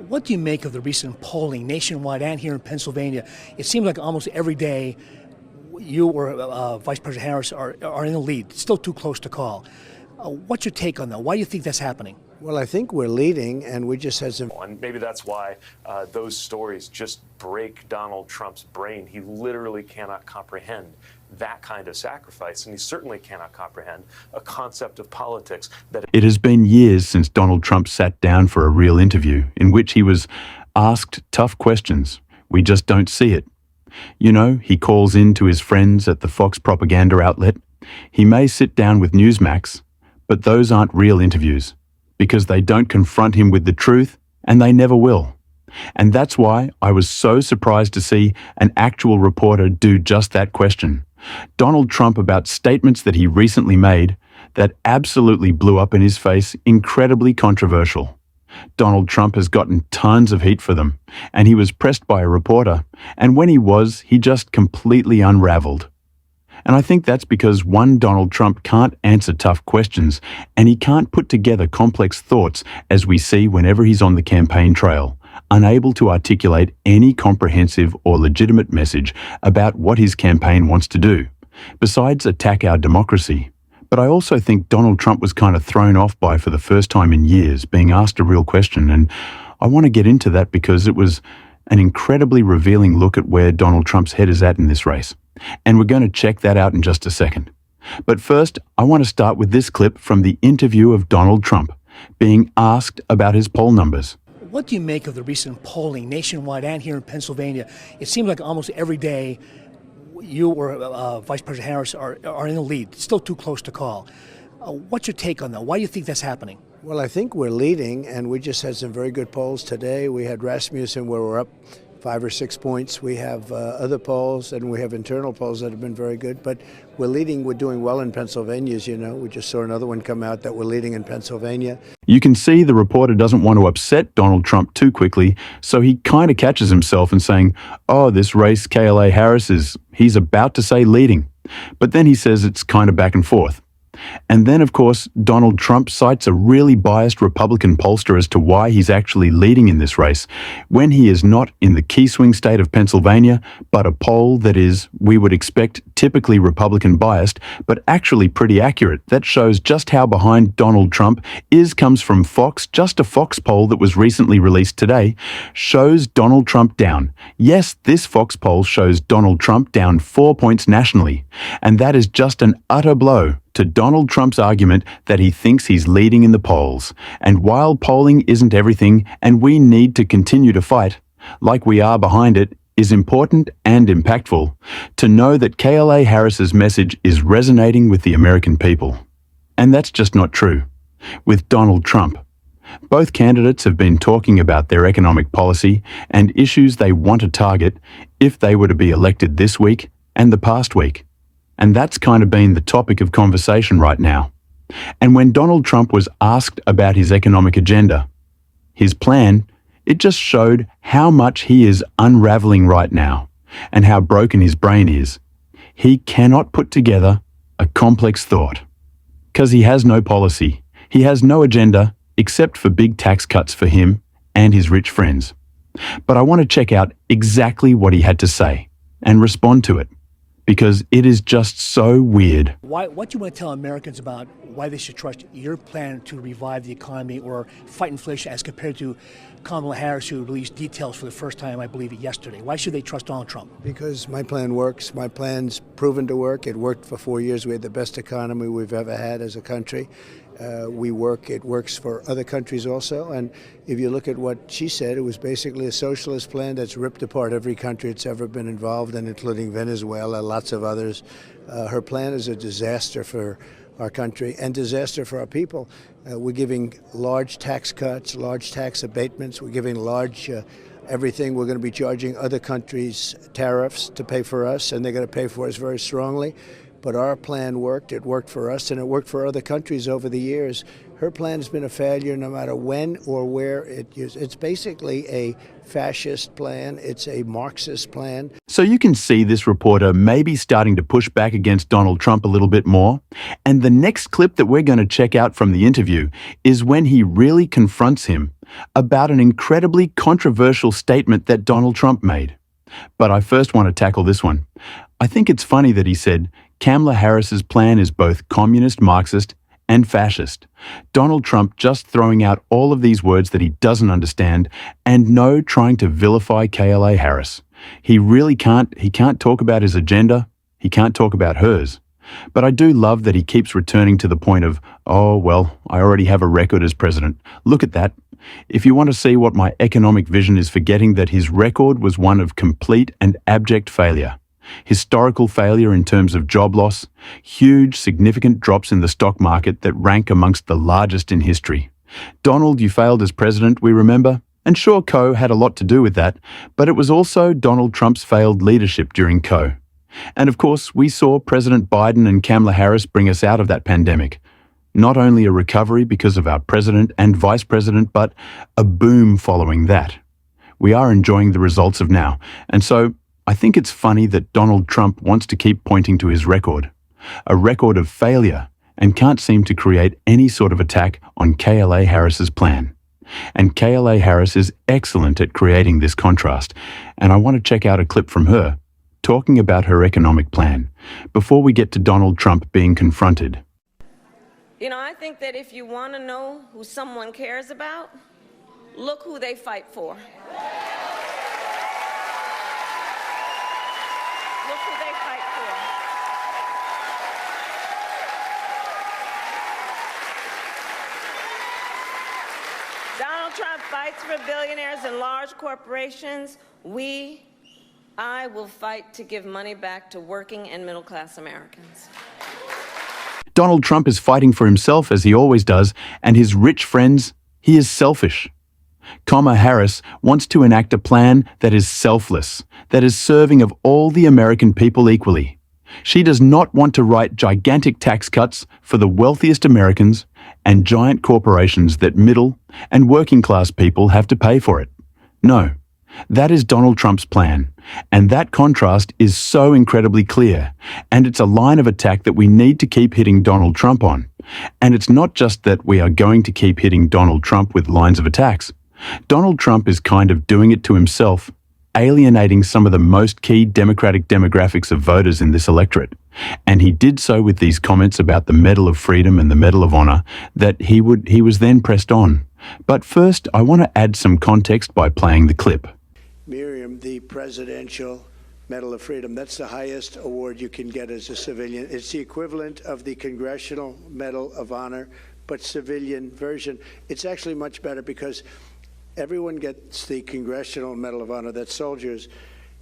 What do you make of the recent polling nationwide and here in Pennsylvania? It seems like almost every day you or Vice President Harris are in the lead. It's still too close to call. What's your take on that? Why do you think that's happening? Well, I think we're leading, and we just had some. And maybe that's why those stories just break Donald Trump's brain. He literally cannot comprehend that kind of sacrifice, and he certainly cannot comprehend a concept of politics that. It has been years since Donald Trump sat down for a real interview in which he was asked tough questions. We just don't see it. You know, he calls in to his friends at the Fox propaganda outlet. He may sit down with Newsmax, but those aren't real interviews, because they don't confront him with the truth, and they never will. And that's why I was so surprised to see an actual reporter do just that question. Donald Trump about statements that he recently made that absolutely blew up in his face, incredibly controversial. Donald Trump has gotten tons of heat for them, and he was pressed by a reporter, and when he was, he just completely unraveled. And I think that's because, one, Donald Trump can't answer tough questions, and he can't put together complex thoughts as we see whenever he's on the campaign trail, unable to articulate any comprehensive or legitimate message about what his campaign wants to do, besides attack our democracy. But I also think Donald Trump was kind of thrown off by, for the first time in years, being asked a real question, and I want to get into that because it was an incredibly revealing look at where Donald Trump's head is at in this race. And we're going to check that out in just a second. But first, I want to start with this clip from the interview of Donald Trump being asked about his poll numbers. What do you make of the recent polling nationwide and here in Pennsylvania? It seems like almost every day you or Vice President Harris are in the lead. It's still too close to call. What's your take on that? Why do you think that's happening? Well, I think we're leading, and we just had some very good polls today. We had Rasmussen where we're up 5 or 6 points. We have other polls, and we have internal polls that have been very good. But we're leading. We're doing well in Pennsylvania, as you know. We just saw another one come out that we're leading in Pennsylvania. You can see the reporter doesn't want to upset Donald Trump too quickly, so he kind of catches himself in saying, oh, this race KLA Harris he's about to say leading. But then he says it's kind of back and forth. And then, of course, Donald Trump cites a really biased Republican pollster as to why he's actually leading in this race, when he is not in the key swing state of Pennsylvania, but a poll that is, we would expect, typically Republican biased, but actually pretty accurate. That shows just how behind Donald Trump comes from Fox. Just a Fox poll that was recently released today shows Donald Trump down. Yes, this Fox poll shows Donald Trump down 4 points nationally, and that is just an utter blow to Donald Trump's argument that he thinks he's leading in the polls. And while polling isn't everything, and we need to continue to fight, like we are behind it, is important and impactful, to know that KLA Harris's message is resonating with the American people. And that's just not true. With Donald Trump, both candidates have been talking about their economic policy and issues they want to target if they were to be elected this week and the past week. And that's kind of been the topic of conversation right now. And when Donald Trump was asked about his economic agenda, his plan, it just showed how much he is unraveling right now and how broken his brain is. He cannot put together a complex thought because he has no policy. He has no agenda except for big tax cuts for him and his rich friends. But I want to check out exactly what he had to say and respond to it, because it is just so weird. What do you want to tell Americans about why they should trust your plan to revive the economy or fight inflation as compared to Kamala Harris, who released details for the first time, I believe, yesterday? Why should they trust Donald Trump? Because my plan works. My plan's proven to work. It worked for 4 years. We had the best economy we've ever had as a country. It works for other countries also. And if you look at what she said, it was basically a socialist plan that's ripped apart every country it's ever been involved in, including Venezuela, lots of others. Her plan is a disaster for our country and disaster for our people. We're giving large tax cuts, large tax abatements. We're giving large everything. We're going to be charging other countries tariffs to pay for us, and they're going to pay for us very strongly. But our plan worked. It worked for us, and it worked for other countries over the years. Her plan has been a failure no matter when or where it is. It's basically a fascist plan. It's a Marxist plan. So you can see this reporter maybe starting to push back against Donald Trump a little bit more. And the next clip that we're going to check out from the interview is when he really confronts him about an incredibly controversial statement that Donald Trump made. But I first want to tackle this one. I think it's funny that he said Kamala Harris's plan is both communist, Marxist, and fascist. Donald Trump just throwing out all of these words that he doesn't understand, and no trying to vilify KLA Harris. He really can't talk about his agenda, he can't talk about hers. But I do love that he keeps returning to the point of, oh, well, I already have a record as president. Look at that. If you want to see what my economic vision is, forgetting that his record was one of complete and abject failure. Historical failure in terms of job loss, huge, significant drops in the stock market that rank amongst the largest in history. Donald, you failed as president, we remember. And sure, Co had a lot to do with that, but it was also Donald Trump's failed leadership during Co. And of course, we saw President Biden and Kamala Harris bring us out of that pandemic. Not only a recovery because of our president and vice president, but a boom following that. We are enjoying the results of now. And so I think it's funny that Donald Trump wants to keep pointing to his record, a record of failure, and can't seem to create any sort of attack on KLA Harris's plan. And KLA Harris is excellent at creating this contrast, and I want to check out a clip from her talking about her economic plan before we get to Donald Trump being confronted. You know, I think that if you want to know who someone cares about, look who they fight for. Look who they fight for. Donald Trump fights for billionaires and large corporations. I will fight to give money back to working and middle-class Americans. Donald Trump is fighting for himself, as he always does, and his rich friends. He is selfish. Kamala Harris wants to enact a plan that is selfless, that is serving of all the American people equally. She does not want to write gigantic tax cuts for the wealthiest Americans and giant corporations that middle and working class people have to pay for it. No, that is Donald Trump's plan, and that contrast is so incredibly clear, and it's a line of attack that we need to keep hitting Donald Trump on. And it's not just that we are going to keep hitting Donald Trump with lines of attacks. Donald Trump is kind of doing it to himself, alienating some of the most key Democratic demographics of voters in this electorate. And he did so with these comments about the Medal of Freedom and the Medal of Honor that he was then pressed on. But first, I want to add some context by playing the clip. Miriam, the Presidential Medal of Freedom, that's the highest award you can get as a civilian. It's the equivalent of the Congressional Medal of Honor, but civilian version. It's actually much better because everyone gets the Congressional Medal of Honor, that's soldiers.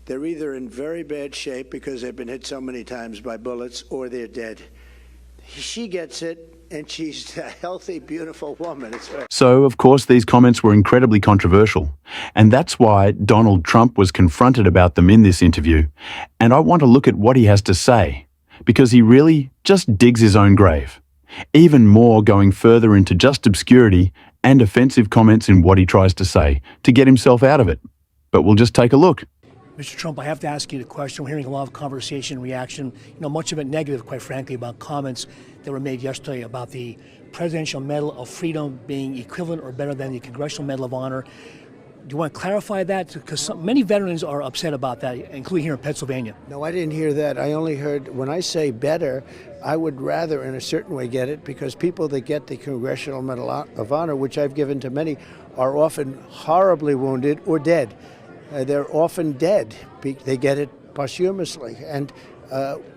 They're either in very bad shape because they've been hit so many times by bullets, or they're dead. She gets it, and she's a healthy, beautiful woman. So, of course, these comments were incredibly controversial. And that's why Donald Trump was confronted about them in this interview. And I want to look at what he has to say, because he really just digs his own grave. Even more, going further into just obscurity and offensive comments in what he tries to say to get himself out of it. But we'll just take a look. Mr. Trump, I have to ask you the question. We're hearing a lot of conversation, reaction, much of it negative, quite frankly, about comments that were made yesterday about the Presidential Medal of Freedom being equivalent or better than the Congressional Medal of Honor. Do you want to clarify that? Because many veterans are upset about that, including here in Pennsylvania. No, I didn't hear that. I only heard, when I say better, I would rather in a certain way get it, because people that get the Congressional Medal of Honor, which I've given to many, are often horribly wounded or dead. They're often dead. They get it posthumously. And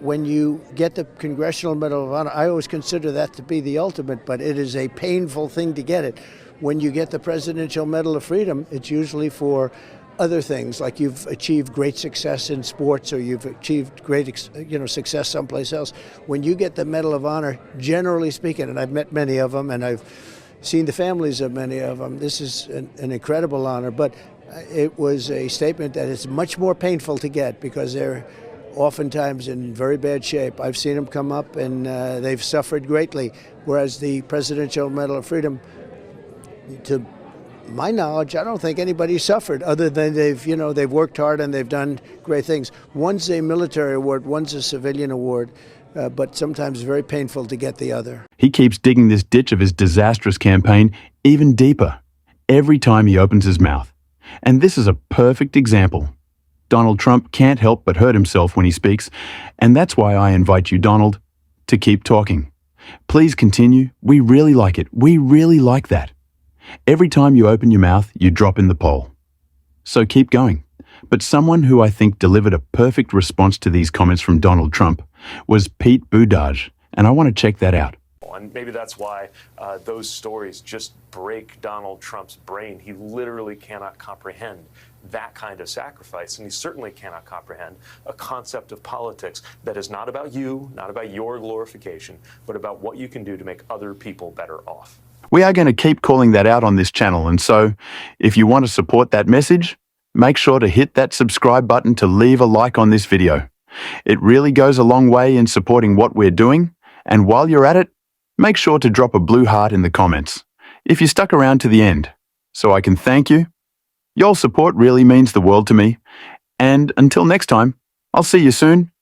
when you get the Congressional Medal of Honor, I always consider that to be the ultimate, but it is a painful thing to get it. When you get the Presidential Medal of Freedom, it's usually for other things, like you've achieved great success in sports, or you've achieved great success someplace else. When you get the Medal of Honor, generally speaking, and I've met many of them, and I've seen the families of many of them, this is an incredible honor. But it was a statement that is much more painful to get, because they're oftentimes in very bad shape. I've seen them come up, and they've suffered greatly, whereas the Presidential Medal of Freedom, to my knowledge, I don't think anybody suffered, other than they've worked hard and they've done great things. One's a military award, one's a civilian award, but sometimes very painful to get the other. He keeps digging this ditch of his disastrous campaign even deeper, every time he opens his mouth. And this is a perfect example. Donald Trump can't help but hurt himself when he speaks, and that's why I invite you, Donald, to keep talking. Please continue. We really like it. We really like that. Every time you open your mouth, you drop in the poll. So keep going. But someone who I think delivered a perfect response to these comments from Donald Trump was Pete Buttigieg, and I want to check that out. And maybe that's why those stories just break Donald Trump's brain. He literally cannot comprehend that kind of sacrifice, and he certainly cannot comprehend a concept of politics that is not about you, not about your glorification, but about what you can do to make other people better off. We are going to keep calling that out on this channel, and so if you want to support that message, make sure to hit that subscribe button to leave a like on this video. It really goes a long way in supporting what we're doing, and while you're at it, make sure to drop a blue heart in the comments if you stuck around to the end, so I can thank you. Your support really means the world to me, and until next time, I'll see you soon